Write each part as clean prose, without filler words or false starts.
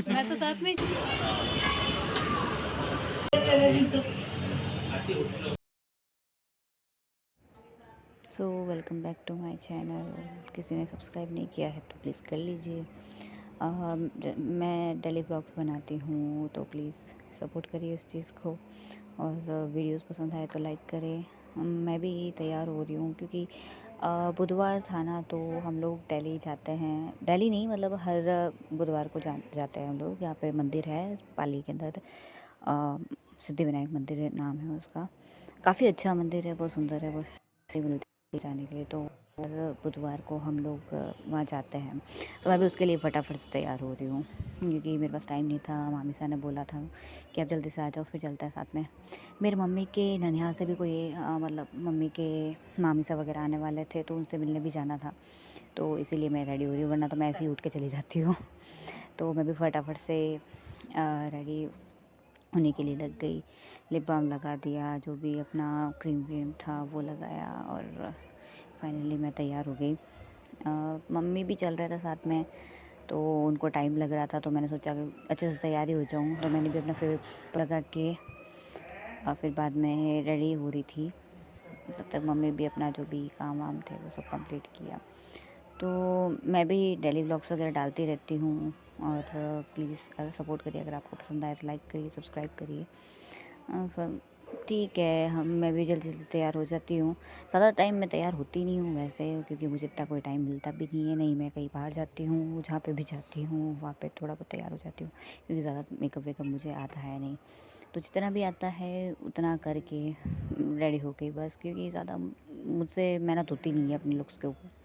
मैं तो साथ में so welcome back to my channel. किसी ने सब्सक्राइब नहीं किया है तो प्लीज़ कर लीजिए। मैं डेली व्लॉग्स बनाती हूँ तो प्लीज़ सपोर्ट करिए उस चीज़ को, और वीडियोस पसंद आए तो लाइक करें। मैं भी तैयार हो रही हूँ क्योंकि बुधवार था ना, तो हम लोग दिल्ली जाते हैं। दिल्ली नहीं, मतलब हर बुधवार को जाते हैं हम लोग। यहाँ पे मंदिर है पाली के अंदर, सिद्धिविनायक मंदिर नाम है उसका। काफ़ी अच्छा मंदिर है, बहुत सुंदर है, बहुत जाने के लिए। तो हर बुधवार को हम लोग वहाँ जाते हैं। तो मैं भी उसके लिए फटाफट से तैयार हो रही हूँ क्योंकि मेरे पास टाइम नहीं था। मामी सा ने बोला था कि आप जल्दी से आ जाओ, फिर चलते हैं साथ में। मेरे मम्मी के ननिहाल से भी कोई मतलब मम्मी के मामी सा वगैरह आने वाले थे, तो उनसे मिलने भी जाना था। तो इसीलिए मैं रेडी हो रही हूँ, वरना तो मैं ऐसे ही उठ के चली जाती हूँ। तो मैं भी फटाफट से रेडी होने के लिए लग गई। लिप बाम लगा दिया, जो भी अपना क्रीम व्रीम था वो लगाया, और फाइनली मैं तैयार हो गई। मम्मी भी चल रहा था साथ में, तो उनको टाइम लग रहा था, तो मैंने सोचा कि अच्छे से तैयारी हो जाऊँ। तो मैंने भी अपना फेवरेट लगा के और फिर बाद में रेडी हो रही थी। तब तक मम्मी भी अपना जो भी काम वाम थे वो सब कंप्लीट किया। तो मैं भी डेली व्लॉग्स वगैरह डालती रहती हूँ, और प्लीज़ सपोर्ट करिए। अगर आपको पसंद आए तो लाइक करिए, सब्सक्राइब करिए। ठीक है, मैं भी जल्दी जल्दी तैयार हो जाती हूँ। ज़्यादा टाइम मैं तैयार होती नहीं हूँ वैसे, क्योंकि मुझे इतना कोई टाइम मिलता भी नहीं है। नहीं, मैं कहीं बाहर जाती हूँ, जहाँ पे भी जाती हूँ वहाँ पे थोड़ा बहुत तैयार हो जाती हूँ, क्योंकि ज़्यादा मेकअप वेकअप मुझे आता है नहीं। तो जितना भी आता है उतना करके रेडी हो गई बस, क्योंकि ज़्यादा मुझसे मेहनत होती नहीं है अपने लुक्स के ऊपर।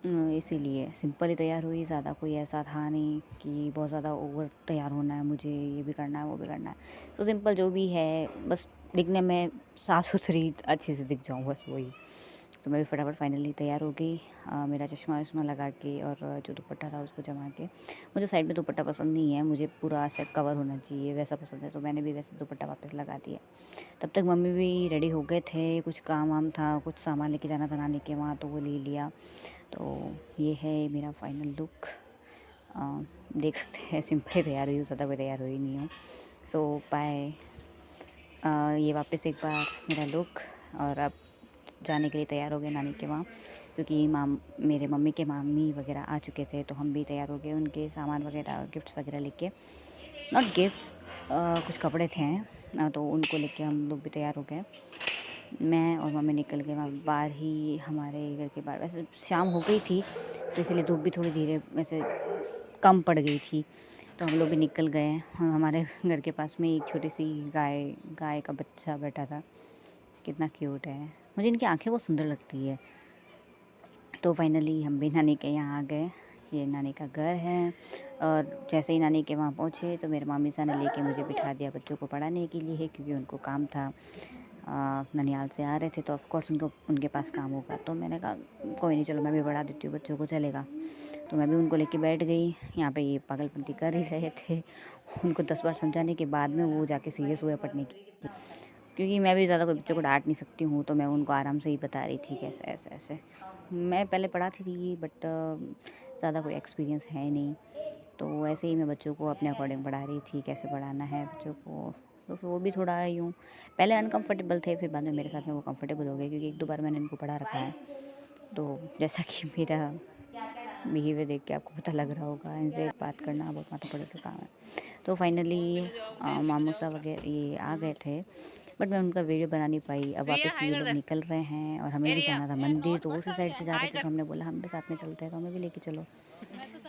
इसीलिए सिंपल ही तैयार हुई। ज़्यादा कोई ऐसा था नहीं कि बहुत ज़्यादा ओवर तैयार होना है, मुझे ये भी करना है वो भी करना है। तो सिंपल जो भी है, बस दिखने में साफ़ सुथरी अच्छे से दिख जाऊँ, बस वही। तो मैं भी फटाफट फाइनली तैयार हो गई। मेरा चश्मा वश्मा लगा के, और जो दुपट्टा था उसको जमा के। मुझे साइड में दुपट्टा पसंद नहीं है, मुझे पूरा से कवर होना चाहिए वैसा पसंद है, तो मैंने भी वैसे दुपट्टा वापस लगा दिया। तब तक मम्मी भी रेडी हो गए थे। कुछ काम वाम था, कुछ सामान लेके जाना था नानी के वहाँ, तो वो ले लिया। तो ये है मेरा फाइनल लुक। देख सकते हैं सिंपल ही तैयार हुई हूँ, ज़्यादा कोई तैयार हुई नहीं हूँ। सो बाय। ये वापस एक बार मेरा लुक। और अब जाने के लिए तैयार हो गए नानी के वहाँ, क्योंकि मेरे मम्मी के मामी वगैरह आ चुके थे, तो हम भी तैयार हो गए उनके सामान वगैरह गिफ्ट्स वगैरह लेके। नॉट गिफ्ट्स, कुछ कपड़े थे, तो उनको लेके हम लोग भी तैयार हो गए। मैं और मम्मी निकल गए वहाँ बाहर ही, हमारे घर के बाहर। वैसे शाम हो गई थी, तो इसलिए धूप भी थोड़ी धीरे वैसे कम पड़ गई थी, तो हम लोग भी निकल गए। हमारे घर के पास में एक छोटी सी गाय गाय का बच्चा बैठा था, कितना क्यूट है। मुझे इनकी आंखें बहुत सुंदर लगती है। तो फाइनली हम भी नानी के यहाँ आ गए। ये नानी का घर है, और जैसे ही नानी के वहाँ पहुँचे तो मेरे मामी सा ने लेके मुझे बिठा दिया बच्चों को पढ़ाने के लिए, क्योंकि उनको काम था। ननिहाल से आ रहे थे, तो ऑफ़ कोर्स उनके पास काम होगा। तो मैंने कहा कोई नहीं, चलो मैं भी पढ़ा देती हूँ बच्चों को, चलेगा। तो मैं भी उनको लेके बैठ गई। यहाँ पे ये पागलपंती कर ही रहे थे। उनको 10 बार समझाने के बाद में वो जाके सीरियस हुए पढ़ने की, क्योंकि मैं भी ज़्यादा कोई बच्चों को डांट नहीं सकती हूँ। तो मैं उनको आराम से ही बता रही थी कैसे ऐसे ऐसे। मैं पहले पढ़ाती थी, बट ज़्यादा कोई एक्सपीरियंस है नहीं, तो ऐसे ही मैं बच्चों को अपने अकॉर्डिंग पढ़ा रही थी, कैसे पढ़ाना है बच्चों को। तो फिर वो भी थोड़ा यूँ पहले अनकंफर्टेबल थे, फिर बाद में मेरे साथ में वो कंफर्टेबल हो गए, क्योंकि एक दो बार मैंने इनको पढ़ा रखा है। तो जैसा कि मेरा बिहेवियर देख के आपको पता लग रहा होगा, इनसे बात करना बहुत माथा पड़े का काम है। तो फाइनली मामूसा वगैरह ये आ गए थे, बट मैं उनका वीडियो बना नहीं पाई। अब वापस ये लोग निकल रहे हैं, और हमें भी जाना था मंदिर, तो उसी साइड से जा रहे थे। तो हमने बोला हम भी साथ में चलते हैं, तो हमें भी लेके चलो।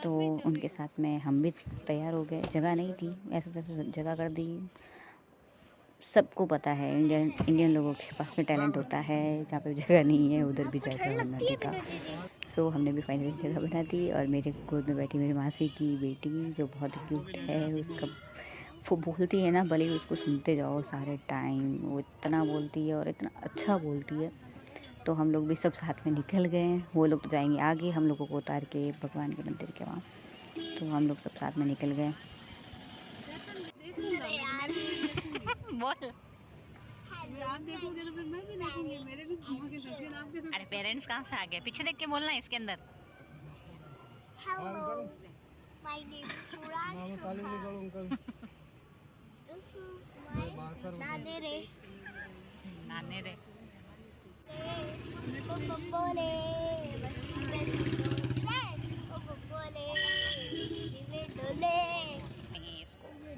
तो उनके साथ में हम भी तैयार हो गए। जगह नहीं थी, ऐसे तैसे जगह कर दी। सबको पता है इंडियन लोगों के पास में टैलेंट होता है, जहाँ पे जगह नहीं है उधर भी जगह बना देगा। सो हमने भी फाइनली जगह बना दी, और मेरे गोद में बैठी मेरी मासी की बेटी, जो बहुत क्यूट है। उसका वो बोलती है ना, भले ही उसको सुनते जाओ सारे टाइम, वो इतना बोलती है और इतना अच्छा बोलती है। तो हम लोग भी सब साथ में निकल गए। वो लोग तो जाएंगे आगे, हम लोगों को उतार के भगवान के मंदिर के वहाँ। तो हम लोग सब साथ में निकल गए। बोल। आप देखोगे तो फिर मैं भी देखूंगी, मेरे भी घुमा के सकते हैं आपके। अरे पेरेंट्स कहाँ से आ गए? पीछे देख के बोलना है इसके अंदर। Hello. My name is Suraj. This is my Nanere. नाने रे Popole. Popole.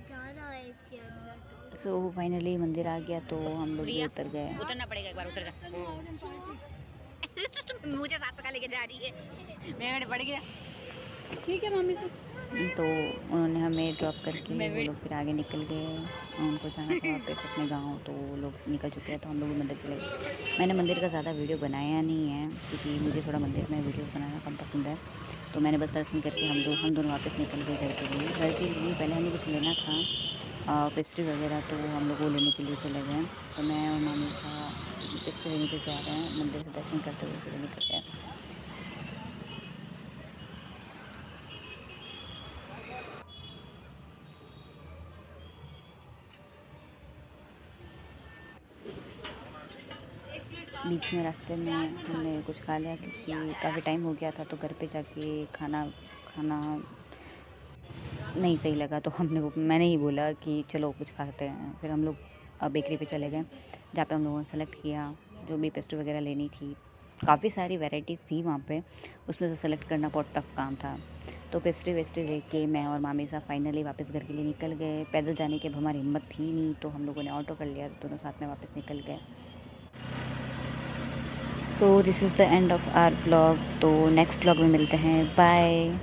जाना है इसके अंदर. सो फाइनली मंदिर आ गया तो हम लोग भी उतर गए। उतरना पड़ेगा, एक बार उतर जा। मुझे साथ पका लेके जा रही है, मैं पड़ गया। ठीक है मम्मी तो उन्होंने हमें ड्रॉप करके वो लोग फिर आगे निकल गए। उनको जाना था वापस अपने गांव, तो वो लोग निकल चुके हैं, तो हम लोग भी मंदिर चले गए। मैंने मंदिर का ज़्यादा वीडियो बनाया नहीं है क्योंकि मुझे थोड़ा मंदिर में वीडियो बनाना कम पसंद है। तो मैंने बस दर्शन करके हम दोनों वापस निकल गए घर के लिए। पहले हमें कुछ लेना था पेस्ट्री वगैरह, तो हम लोग वो लेने के लिए चले गए। तो मैं और मामी साहब पेस्ट्री लेने के जा रहे हैं, मंदिर से दर्शन करते हुए चले निकल गए। बीच में रास्ते में हमने कुछ खा लिया क्योंकि काफ़ी टाइम हो गया था, तो घर पे जाके खाना नहीं सही लगा। तो मैंने ही बोला कि चलो कुछ खाते हैं। फिर हम लोग बेकरी पे चले गए जहाँ पे हम लोगों ने सेलेक्ट किया जो भी पेस्ट्री वगैरह लेनी थी। काफ़ी सारी वैरायटीज़ थी वहाँ पे, उसमें से सेलेक्ट करना बहुत टफ काम था। तो पेस्ट्री वेस्ट्री लेके मैं और मामी साहब फाइनली वापस घर के लिए निकल गए। पैदल जाने की अब हमारी हिम्मत थी नहीं, तो हम लोगों ने ऑटो कर लिया, दोनों साथ में वापस निकल गए। So this is the end of our blog. तो नेक्स्ट ब्लॉग में मिलते हैं, बाय।